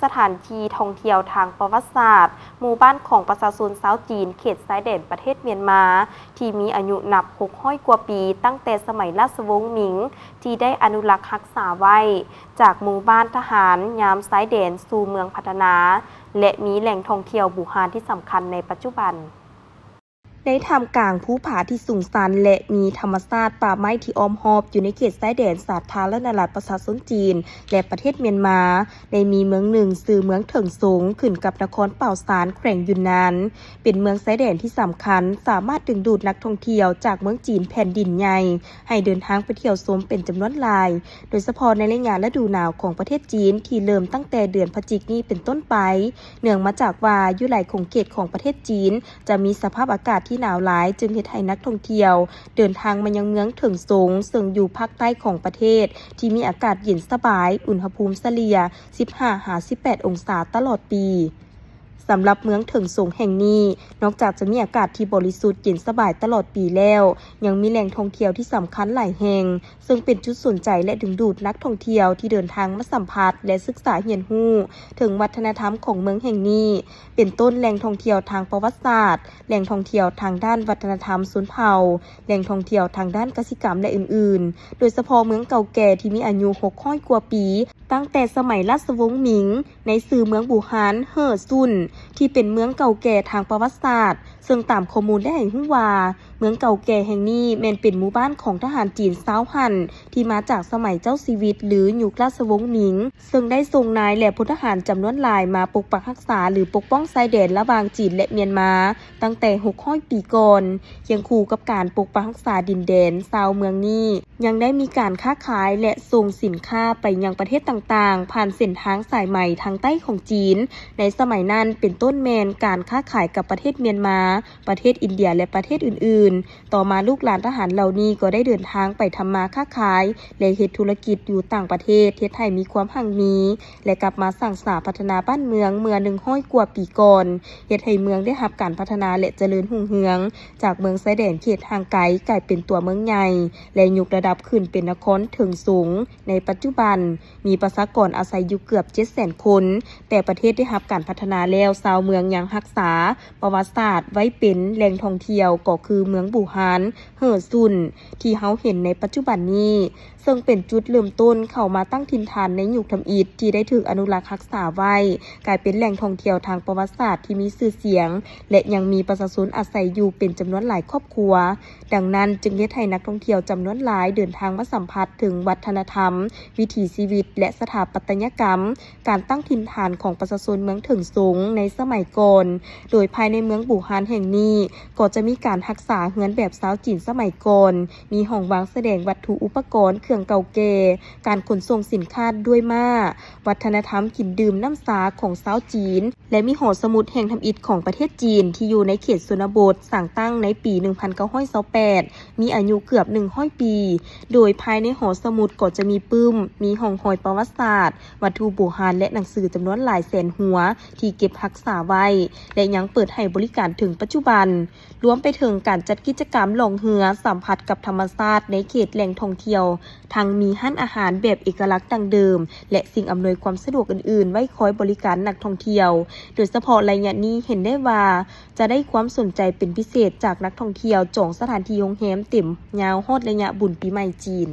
สถานที่ท่องเที่ยวทางประวัติศาสตร์หมู่บ้านของประชาชนชาวจีนเขตชายแดนประเทศเมียนมาที่มีอายุนับ600 กว่าปีตั้งแต่สมัยราชวงศ์หมิงที่ได้อนุรักษ์รักษาไว้จากหมู่บ้านทหารยามชายแดนสู่เมืองพัฒนาและมีแหล่งท่องเที่ยวบูฮานที่สำคัญในปัจจุบันได้ทำกลางภูผาที่สูงชันและมีธรรมชาติป่าไม้ที่อ้อมรอบอยู่ในเขตชายแดนสาธารณรัฐประชาชนจีนและประเทศเมียนมาได้มีเมืองหนึ่งชื่อเมืองเถิงสงขึ้นกับนครเป่าซานแขวงยุนนานเป็นเมืองชายแดนที่สำคัญสามารถดึงดูดนักท่องเที่ยวจากเมืองจีนแผ่นดินใหญ่ให้เดินทางไปเที่ยวชมเป็นจำนวนหลายโดยเฉพาะในฤดูหนาวของประเทศจีนที่เริ่มตั้งแต่เดือนพฤศจิกายนนี้เป็นต้นไปเนื่องมาจากว่าอยู่หลายของเขตของประเทศจีนจะมีสภาพอากาศที่หนาวหลายจึงเฮ็ดให้นักท่องเที่ยวเดินทางมายังเมืองเถิงสงซึ่งอยู่ภาคใต้ของประเทศที่มีอากาศเย็นสบายอุณหภูมิเฉลี่ย 15-18 องศาตลอดปีสำหรับเมืองเถิงสงแห่งนี้นอกจากจะมีอากาศที่บริสุทธิ์เย็นสบายตลอดปีแล้วยังมีแหล่งท่องเที่ยวที่สำคัญหลายแห่งซึ่งเป็นจุดสนใจและดึงดูดนักท่องเที่ยวที่เดินทางมาสัมผัสและศึกษาเรียนรู้ถึงวัฒนธรรมของเมืองแห่งนี้เป็นต้นแหล่งท่องเที่ยวทางประวัติศาสตร์แหล่งท่องเที่ยวทางด้านวัฒนธรรมชนเผ่าแหล่งท่องเที่ยวทางด้านกสิกรรมและอื่นๆโดยเฉพาะเมืองเก่าแก่ที่มีอายุ600 กว่าปีตั้งแต่สมัยราชวงศ์หมิงในชื่อเมืองบูฮานเฮ่อซุนที่เป็นเมืองเก่าแก่ทางประวัติศาสตร์ซึ่งตามข้อมูลได้ให้รู้ว่าเมืองเก่าแก่แห่งนี้แม้นเป็นหมู่บ้านของทหารจีนชาวฮั่นที่มาจากสมัยเจ้าชีวิตหรือยุคราชวงศ์หมิงซึ่งได้ส่งนายและพลทหารจำนวนหลายมาปกปักรักษาหรือปกป้องชายแดนระหว่างจีนและเมียนมาตั้งแต่600 ปีก่อนเคียงคู่กับการปกปักรักษาดินแดนชาวเมืองนี้ยังได้มีการค้าขายและส่งสินค้าไปยังประเทศต่างๆผ่านเส้นทางสายไหมทางใต้ของจีนในสมัยนั้นเป็นต้นแมนการค้าขายกับประเทศเมียนมาประเทศอินเดียและประเทศอื่นๆต่อมาลูกหลานทหารเหล่านี้ก็ได้เดินทางไปทำมาค้าขายและเฮ็ดธุรกิจอยู่ต่างประเทศเฮ็ดให้มีความหั่งมีและกลับมาสร้างสรรค์พัฒนาบ้านเมืองเมื่อ100 กว่าปีก่อนเฮ็ดให้เมืองได้รับการพัฒนาและเจริญรุ่งเรืองจากเมืองชายแดนเขตห่างไกลกลายเป็นตัวเมืองใหญ่และยกระดับขึ้นเป็นนครเถิงสงในปัจจุบันมีประชากรอาศัยอยู่เกือบ 700,000 คนแต่ประเทศได้รับการพัฒนาแล้วชาวเมืองยังรักษาประวัติศาสตร์ไว้เป็นแหล่งท่องเที่ยวก็คือเมืองบูฮานเฮ่อซุนที่เฮาเห็นในปัจจุบันนี้ซึ่งเป็นจุดเริ่มต้นเข้ามาตั้งถิ่นฐานในยุคทำอิฐที่ได้ถูกอนุรักษ์รักษาไว้กลายเป็นแหล่งท่องเที่ยวทางประวัติศาสตร์ที่มีชื่อเสียงและยังมีประชาชนอาศัยอยู่เป็นจำนวนหลายครอบครัวดังนั้นจึงเฮ็ดให้นักท่องเที่ยวจำนวนหลายเดินทางมาสัมผัสถึงวัฒนธรรมวิถีชีวิตและสถาปัตยกรรมการตั้งถิ่นฐานของประชาชนเมืองเถิงสงในสมัยก่อนโดยภายในเมืองบูฮานแห่งนี้ก็จะมีการรักษาเฮือนแบบชาวจีนสมัยก่อนมีห้องวางแสดงวัตถุอุปกรณ์เครื่องเก่าแก่การขนส่งสินค้าด้วยม้าวัฒนธรรมกินดื่มน้ำสาของชาวจีนและมีหอสมุดแห่งทำอิฐของประเทศจีนที่อยู่ในเขตชนบทสร้างตั้งในปี 1928 มีอายุเกือบ100 ปีโดยภายในหอสมุดก็จะมีปึ้มมีห้องหอยประวัติศาสตร์วัตถุโบราณและหนังสือจำนวนหลายแสนหัวที่เก็บรักษาไว้และยังเปิดให้บริการถึงปัจจุบันรวมไปถึงการจัดกิจกรรมล่องเรือสัมผัสกับธรรมชาติในเขตแหล่งท่องเที่ยวทั้งมีร้านอาหารแบบเอกลักษณ์ดังเดิมและสิ่งอำนวยความสะดวกอื่นๆไว้คอยบริการนักท่องเที่ยวโดยเฉพาะระยะนี้เห็นได้ว่าจะได้ความสนใจเป็นพิเศษจากนักท่องเที่ยวจองสถานที่โรงแรมเต็มยาวฮอดระยะบุญปีใหม่จีน